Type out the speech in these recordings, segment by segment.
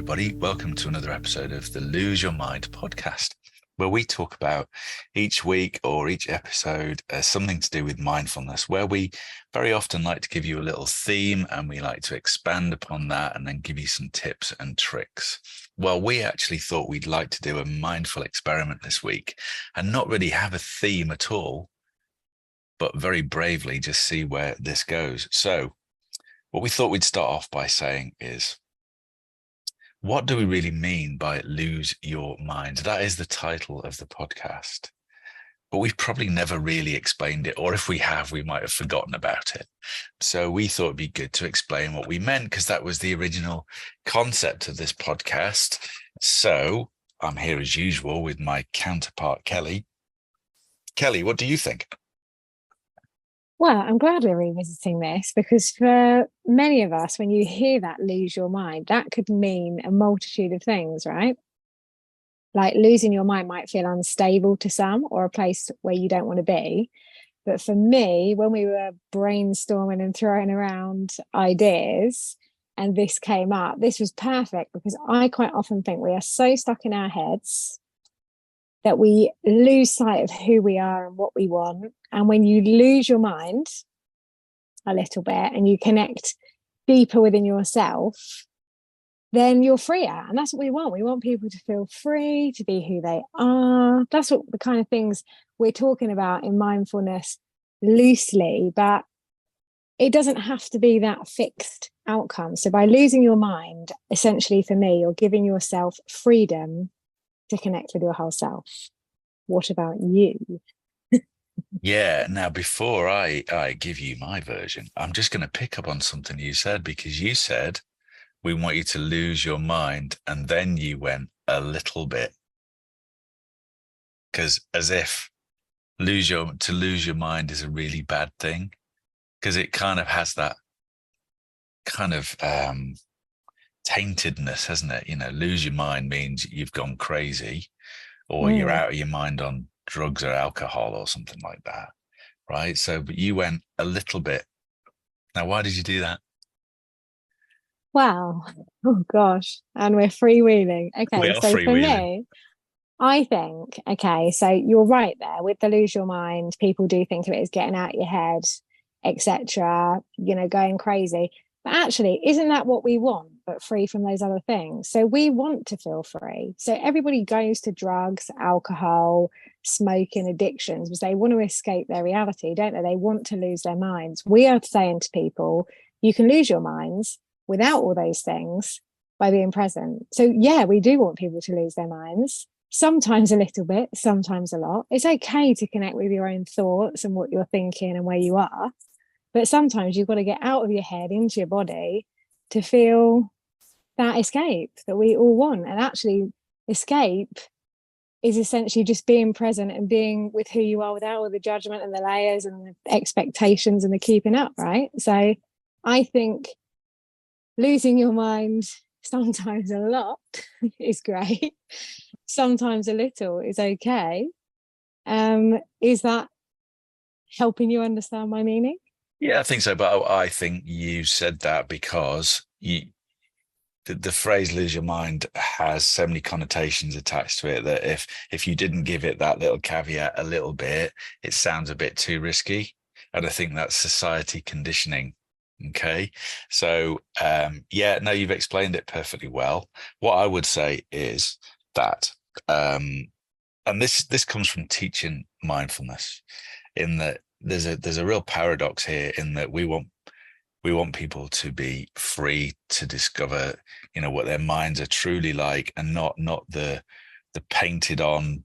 everybody. Welcome to another episode of the Lose Your Mind podcast, where we talk about each week or each episode something to do with mindfulness, where we very often like to give you a little theme and we like to expand upon that and then give you some tips and tricks. Well, we actually thought we'd like to do a mindful experiment this week and not really have a theme at all, but very bravely just see where this goes. So what we thought we'd start off by saying is, what do we really mean by lose your mind? That is the title of the podcast, but we've probably never really explained it, or if we have, we might have forgotten about it. So we thought it'd be good to explain what we meant, because that was the original concept of this podcast. So I'm here as usual with my counterpart, Kelly. Kelly, what do you think? Well, I'm glad we're revisiting this because for many of us, when you hear that lose your mind, that could mean a multitude of things, right? Like losing your mind might feel unstable to some or a place where you don't want to be. But for me, when we were brainstorming and throwing around ideas and this came up, this was perfect because I quite often think we are so stuck in our heads that we lose sight of who we are and what we want. And when you lose your mind a little bit and you connect deeper within yourself, then you're freer. And that's what we want. We want people to feel free, to be who they are. That's what the kind of things we're talking about in mindfulness loosely, but it doesn't have to be that fixed outcome. So by losing your mind, essentially for me, you're giving yourself freedom to connect with your whole self. What about you? Yeah, now before I give you my version, I'm just going to pick up on something you said, because you said we want you to lose your mind, and then you went a little bit, because as if to lose your mind is a really bad thing, because it kind of has that kind of taintedness, hasn't it? You know, lose your mind means you've gone crazy, or you're out of your mind on drugs or alcohol or something like that, right? So, but you went a little bit. Now, why did you do that? Wow. Oh gosh. And we're freewheeling. We Okay, are so for freewheeling. me, I think, okay, so you're right there with the lose your mind. People do think of it as getting out your head, etc., going crazy. But actually, isn't that what we want, but free from those other things? So we want to feel free. So everybody goes to drugs, alcohol, smoking, addictions because they want to escape their reality, don't they? They want to lose their minds. We are saying to people, you can lose your minds without all those things by being present. So yeah, we do want people to lose their minds. Sometimes a little bit, sometimes a lot. It's okay to connect with your own thoughts and what you're thinking and where you are. But sometimes you've got to get out of your head into your body to feel that escape that we all want. And actually, escape is essentially just being present and being with who you are without all the judgment and the layers and the expectations and the keeping up, right? So I think losing your mind sometimes a lot is great. Sometimes a little is okay. Is that helping you understand my meaning? Yeah, I think so. But I think you said that because the phrase lose your mind has so many connotations attached to it that if you didn't give it that little caveat a little bit, it sounds a bit too risky. And I think that's society conditioning. Okay. So, yeah, no, you've explained it perfectly well. What I would say is that, and this comes from teaching mindfulness, in that there's a real paradox here, in that we want people to be free to discover, what their minds are truly like, and not the painted on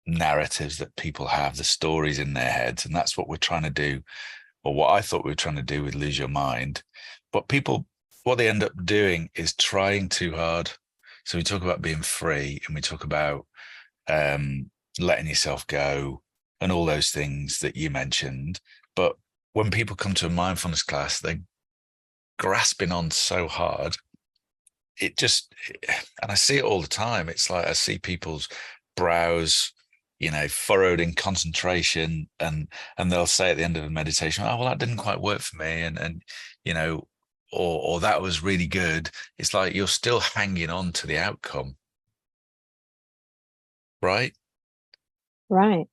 narratives that people have, the stories in their heads. And that's what we're trying to do, or what I thought we were trying to do with Lose Your Mind. But people, what they end up doing is trying too hard. So we talk about being free, and we talk about letting yourself go and all those things that you mentioned. But when people come to a mindfulness class, they're grasping on so hard. And I see it all the time. It's like I see people's brows, furrowed in concentration, and they'll say at the end of a meditation, "Oh, well, that didn't quite work for me," and or that was really good, it's like you're still hanging on to the outcome. Right? Right.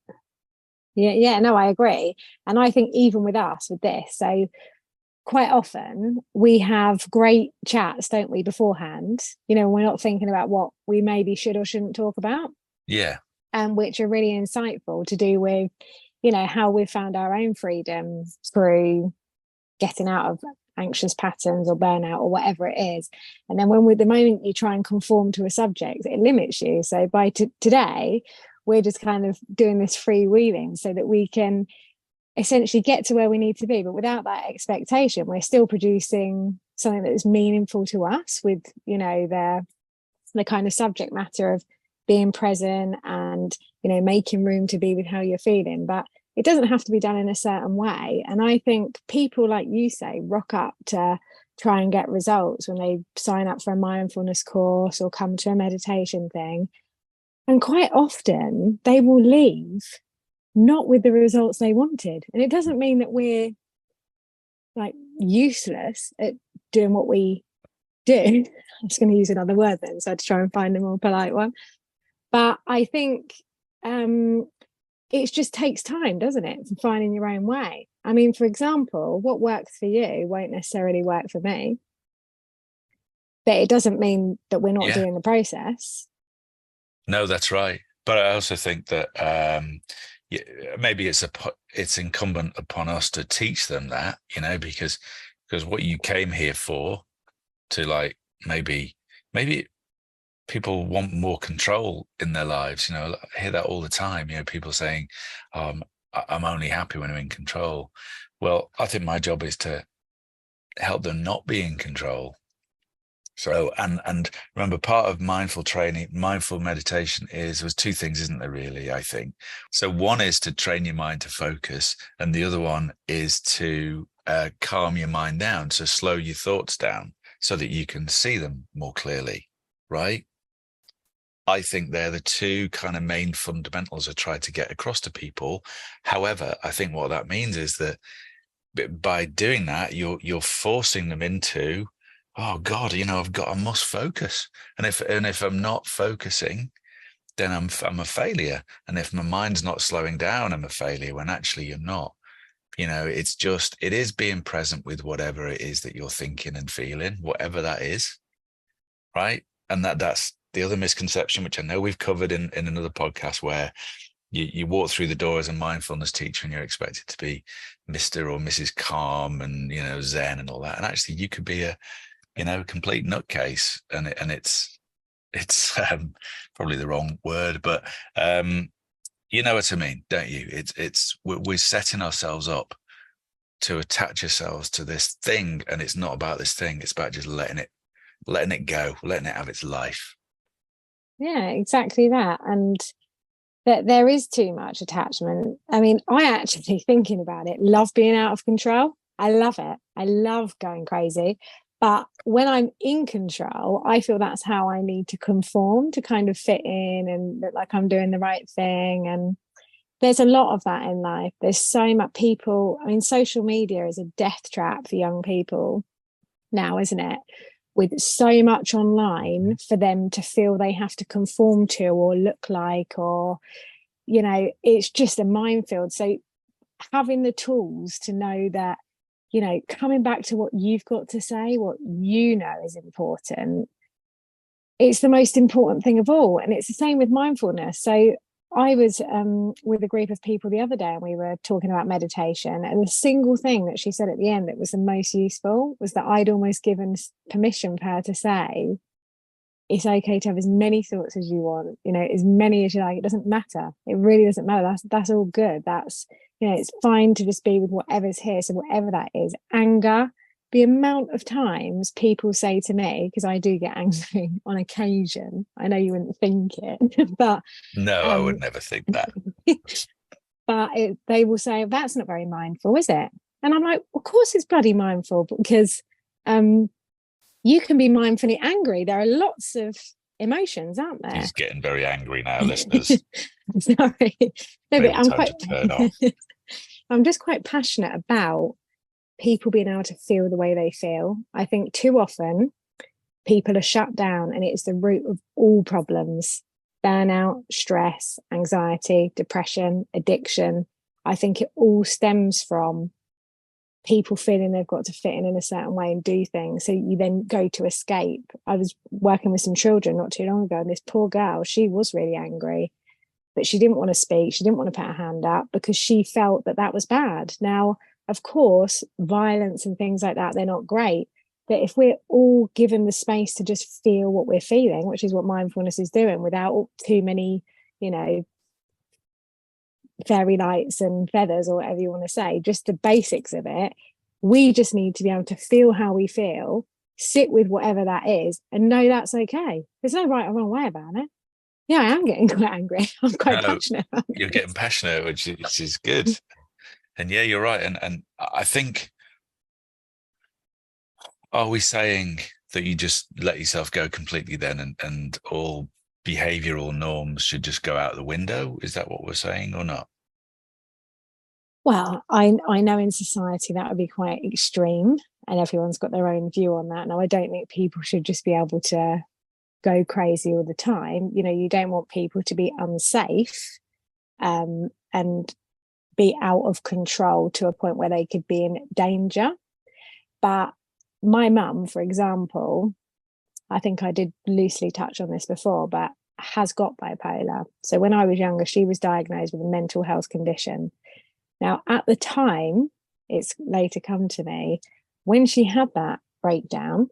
Yeah, no, I agree. And I think even with us with this, so quite often we have great chats, don't we, beforehand? We're not thinking about what we maybe should or shouldn't talk about. Yeah. And which are really insightful to do with, how we've found our own freedom through getting out of anxious patterns or burnout or whatever it is. And then the moment you try and conform to a subject, it limits you. So by today, we're just kind of doing this freewheeling so that we can essentially get to where we need to be, but without that expectation. We're still producing something that is meaningful to us with, the kind of subject matter of being present and, making room to be with how you're feeling. But it doesn't have to be done in a certain way. And I think people, like you say, rock up to try and get results when they sign up for a mindfulness course or come to a meditation thing. And quite often they will leave not with the results they wanted. And it doesn't mean that we're like useless at doing what we do. I'm just going to use another word then, so to try and find a more polite one. But I think it just takes time, doesn't it, for finding your own way. I mean, for example, what works for you won't necessarily work for me. But it doesn't mean that we're not doing the process. No, that's right. But I also think that maybe it's incumbent upon us to teach them that, because what you came here for, to like maybe people want more control in their lives. I hear that all the time. People saying, I'm only happy when I'm in control. Well, I think my job is to help them not be in control. So, and remember, part of mindful training, mindful meditation was two things, isn't there, really, I think. So one is to train your mind to focus, and the other one is to calm your mind down, so slow your thoughts down so that you can see them more clearly, right? I think they're the two kind of main fundamentals I try to get across to people. However, I think what that means is that by doing that, you're forcing them into, oh God, I must focus. And if I'm not focusing, then I'm a failure. And if my mind's not slowing down, I'm a failure, when actually you're not. It is being present with whatever it is that you're thinking and feeling, whatever that is. Right. And that's the other misconception, which I know we've covered in another podcast, where you walk through the door as a mindfulness teacher and you're expected to be Mr. or Mrs. Calm and, Zen and all that. And actually you could be a complete nutcase, and it's probably the wrong word, but you know what I mean, don't you? We're setting ourselves up to attach ourselves to this thing, and it's not about this thing. It's about just letting it go, letting it have its life. Yeah, exactly that. And that there is too much attachment. I mean, I actually, thinking about it, love being out of control. I love it. I love going crazy. But when I'm in control, I feel that's how I need to conform to kind of fit in and look like I'm doing the right thing. And there's a lot of that in life. There's so much people. I mean, social media is a death trap for young people now, isn't it? With so much online for them to feel they have to conform to or look like, or, it's just a minefield. So having the tools to know that, coming back to what you've got to say, what is important, it's the most important thing of all. And it's the same with mindfulness. So I was with a group of people the other day, and we were talking about meditation, and the single thing that she said at the end that was the most useful was that I'd almost given permission for her to say, it's okay to have as many thoughts as you want, as many as you like. It doesn't matter. It really doesn't matter. That's all good. That's, it's fine to just be with whatever's here. So whatever that is, anger, the amount of times people say to me, because I do get angry on occasion, I know you wouldn't think it, but no, I would never think that. But they will say, that's not very mindful, is it? And I'm like, of course it's bloody mindful, because you can be mindfully angry. There are lots of emotions, aren't there? He's getting very angry now, listeners. Sorry. No, but I'm quite turn off. I'm just quite passionate about people being able to feel the way they feel. I think too often people are shut down, and it's the root of all problems: burnout, stress, anxiety, depression, addiction. I think it all stems from people feeling they've got to fit in a certain way and do things. So you then go to escape. I was working with some children not too long ago, and this poor girl, she was really angry, but she didn't want to speak. She didn't want to put her hand up because she felt that that was bad. Now, of course, violence and things like that, they're not great. But if we're all given the space to just feel what we're feeling, which is what mindfulness is doing, without too many, you know, fairy lights and feathers or whatever you want to say, just the basics of it, we just need to be able to feel how we feel, sit with whatever that is, and know that's okay. There's no right or wrong way about it. Yeah, I am getting quite angry. I'm quite passionate. You're getting passionate, which is good. And yeah, you're right. And I think, are we saying that you just let yourself go completely then, and all behavioral norms should just go out the window? Is that what we're saying or not? Well, I know in society that would be quite extreme, and everyone's got their own view on that. Now, I don't think people should just be able to go crazy all the time. You know, you don't want people to be unsafe, and be out of control to a point where they could be in danger. But my mum, for example, I think I did loosely touch on this before, but has got bipolar. So when I was younger, she was diagnosed with a mental health condition. Now, at the time, it's later come to me, when she had that breakdown,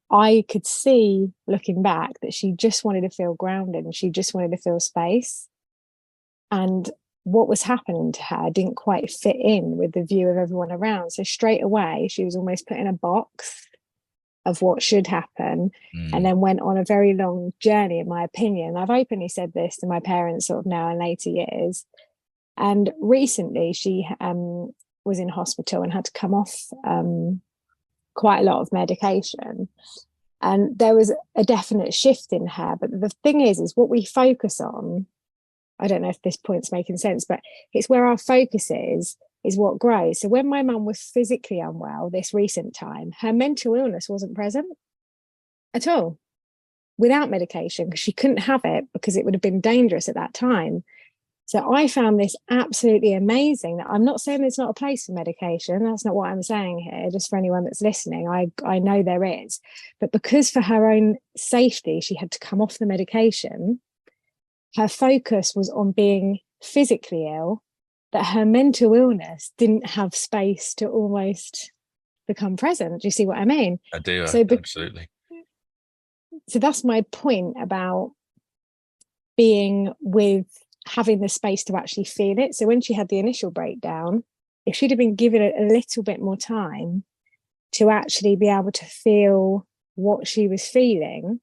I could see, looking back, that she just wanted to feel grounded and she just wanted to feel space. And what was happening to her didn't quite fit in with the view of everyone around. So straight away, she was almost put in a box of what should happen, and then went on a very long journey, in my opinion. I've openly said this to my parents sort of now in later years. And recently she was in hospital and had to come off quite a lot of medication. And there was a definite shift in her. But the thing is what we focus on, I don't know if this point's making sense, but it's where our focus is what grows. So when my mum was physically unwell this recent time, her mental illness wasn't present at all, without medication, because she couldn't have it because it would have been dangerous at that time. So I found this absolutely amazing. That I'm not saying there's not a place for medication. That's not what I'm saying here, just for anyone that's listening. I know there is. But because for her own safety, she had to come off the medication, her focus was on being physically ill, that her mental illness didn't have space to almost become present. Do you see what I mean? I do, so absolutely. So that's my point about being with, having the space to actually feel it. So when she had the initial breakdown, if she'd have been given a little bit more time to actually be able to feel what she was feeling,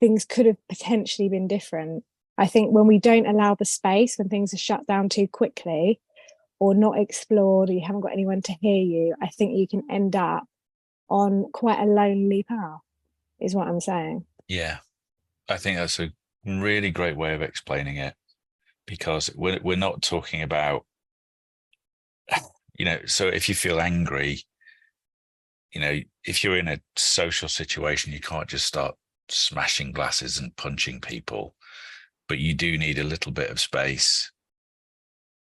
things could have potentially been different. I think when we don't allow the space, when things are shut down too quickly or not explored, or you haven't got anyone to hear you, I think you can end up on quite a lonely path, is what I'm saying. Yeah, I think that's a really great way of explaining it, because we're not talking about, so if you feel angry, if you're in a social situation, you can't just start smashing glasses and punching people, but you do need a little bit of space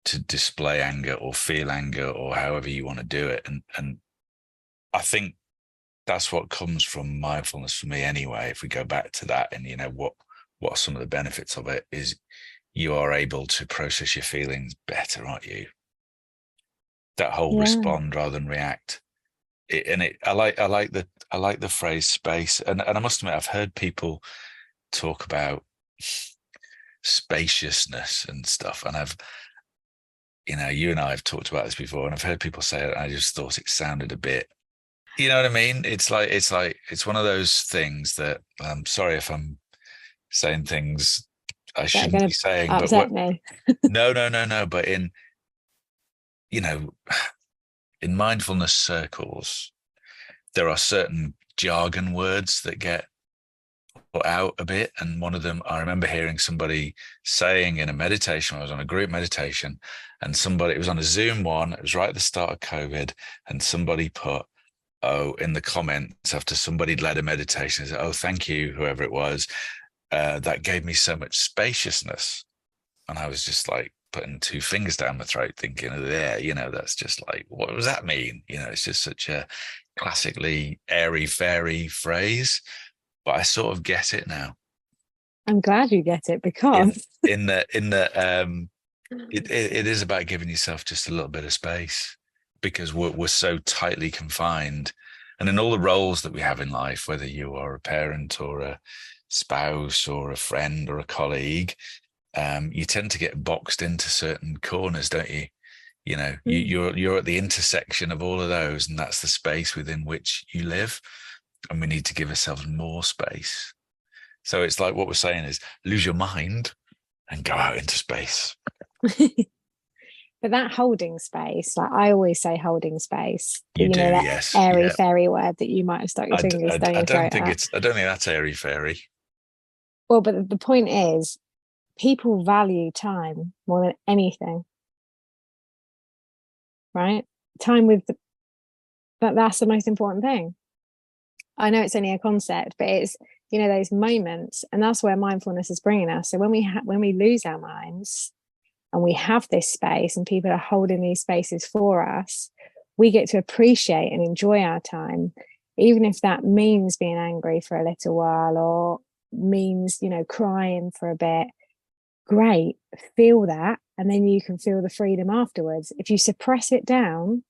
to display anger or feel anger or however you want to do it. And I think that's what comes from mindfulness for me anyway. If we go back to that, and what are some of the benefits of it, is you are able to process your feelings better, aren't you? That whole respond rather than react. I like the phrase space, and I must admit, I've heard people talk about spaciousness and stuff, and you and I have talked about this before, and I've heard people say it, and I just thought it sounded a bit, you know what I mean? It's one of those things that, I'm sorry if I'm saying things I shouldn't be saying, but no. But in mindfulness circles, there are certain jargon words that get out a bit. And one of them, I remember hearing somebody saying in a meditation, I was on a group meditation, and somebody, it was on a Zoom one, it was right at the start of COVID, and somebody put, oh, in the comments after somebody led a meditation, said, oh, thank you, whoever it was, that gave me so much spaciousness. And I was just like putting two fingers down my throat thinking, yeah, that's just like, what does that mean? It's just such a classically airy fairy phrase, but I sort of get it now. I'm glad you get it, because it is about giving yourself just a little bit of space, because we're so tightly confined. And in all the roles that we have in life, whether you are a parent or a spouse or a friend or a colleague, you tend to get boxed into certain corners, don't you? You're at the intersection of all of those, and that's the space within which you live. And we need to give ourselves more space. So it's like what we're saying is lose your mind and go out into space. But that holding space, like I always say, holding space. You do, that yes. airy fairy word that you might have stuck your fingers down your throat. I don't think that's airy fairy. Well, but the point is, people value time more than anything, right? Time with that's the most important thing. I know it's only a concept, but it's, those moments, and that's where mindfulness is bringing us. So when we lose our minds and we have this space and people are holding these spaces for us, we get to appreciate and enjoy our time, even if that means being angry for a little while, or means, crying for a bit. Great, feel that, and then you can feel the freedom afterwards. If you suppress it down,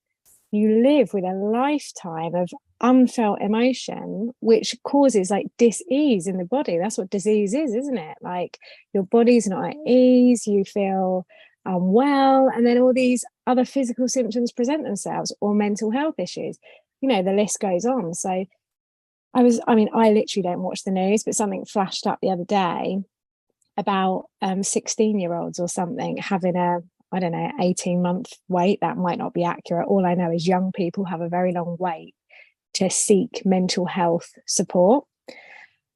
you live with a lifetime of unfelt emotion, which causes like dis-ease in the body. That's what disease is, isn't it? Like your body's not at ease, you feel unwell, and then all these other physical symptoms present themselves, or mental health issues. The list goes on. So I literally don't watch the news, but something flashed up the other day about 16-year-olds or something having a, I don't know, 18-month wait. That might not be accurate. All I know is young people have a very long wait to seek mental health support.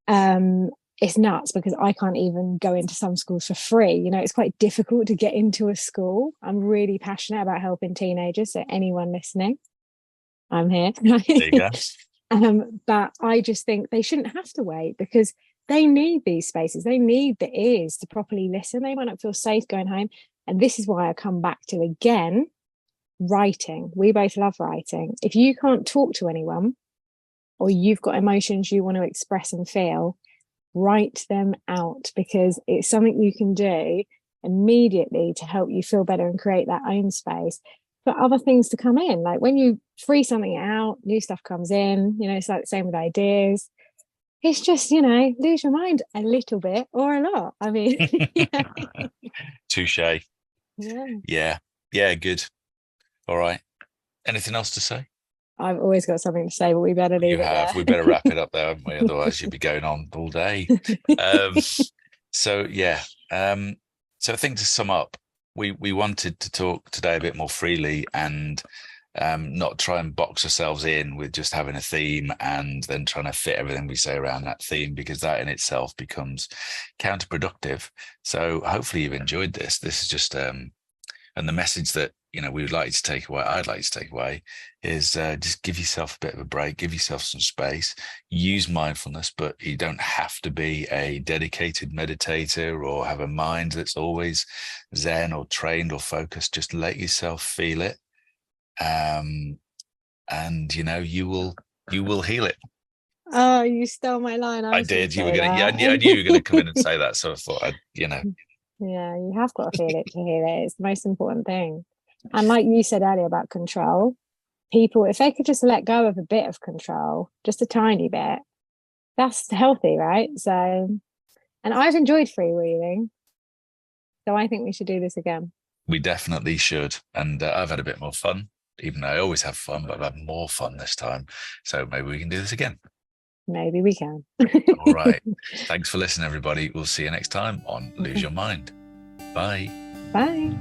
It's nuts, because I can't even go into some schools for free. It's quite difficult to get into a school. I'm really passionate about helping teenagers, so anyone listening, I'm here. There you go. But I just think they shouldn't have to wait, because they need these spaces. They need the ears to properly listen. They might not feel safe going home. And this is why I come back to, again, writing. We both love writing. If you can't talk to anyone, or you've got emotions you want to express and feel, write them out, because it's something you can do immediately to help you feel better and create that own space for other things to come in. Like when you free something out, new stuff comes in. It's like the same with ideas. It's just, lose your mind a little bit or a lot. I mean, Touche. Yeah. Good. All right. Anything else to say? I've always got something to say, but we better leave it there. We better wrap it up there, haven't we? Otherwise you'll be going on all day. So I think, to sum up, we wanted to talk today a bit more freely, and not try and box ourselves in with just having a theme and then trying to fit everything we say around that theme, because that in itself becomes counterproductive. So hopefully you've enjoyed this. This is just and the message that we would like you to take away, I'd like you to take away, is just give yourself a bit of a break, give yourself some space, use mindfulness, but you don't have to be a dedicated meditator or have a mind that's always zen or trained or focused. Just let yourself feel it. And you will heal it. Oh, you stole my line. I did. You were gonna, I knew you were gonna come in and say that, so I thought Yeah, you have got to feel it to heal it. It's the most important thing. And like you said earlier about control, people, if they could just let go of a bit of control, just a tiny bit, that's healthy, right? So, and I've enjoyed freewheeling, so I think we should do this again. We definitely should. And I've had a bit more fun, even though I always have fun, but I've had more fun this time. So maybe we can do this again. Maybe we can. All right. Thanks for listening, everybody. We'll see you next time on Lose Your Mind. Bye. Bye.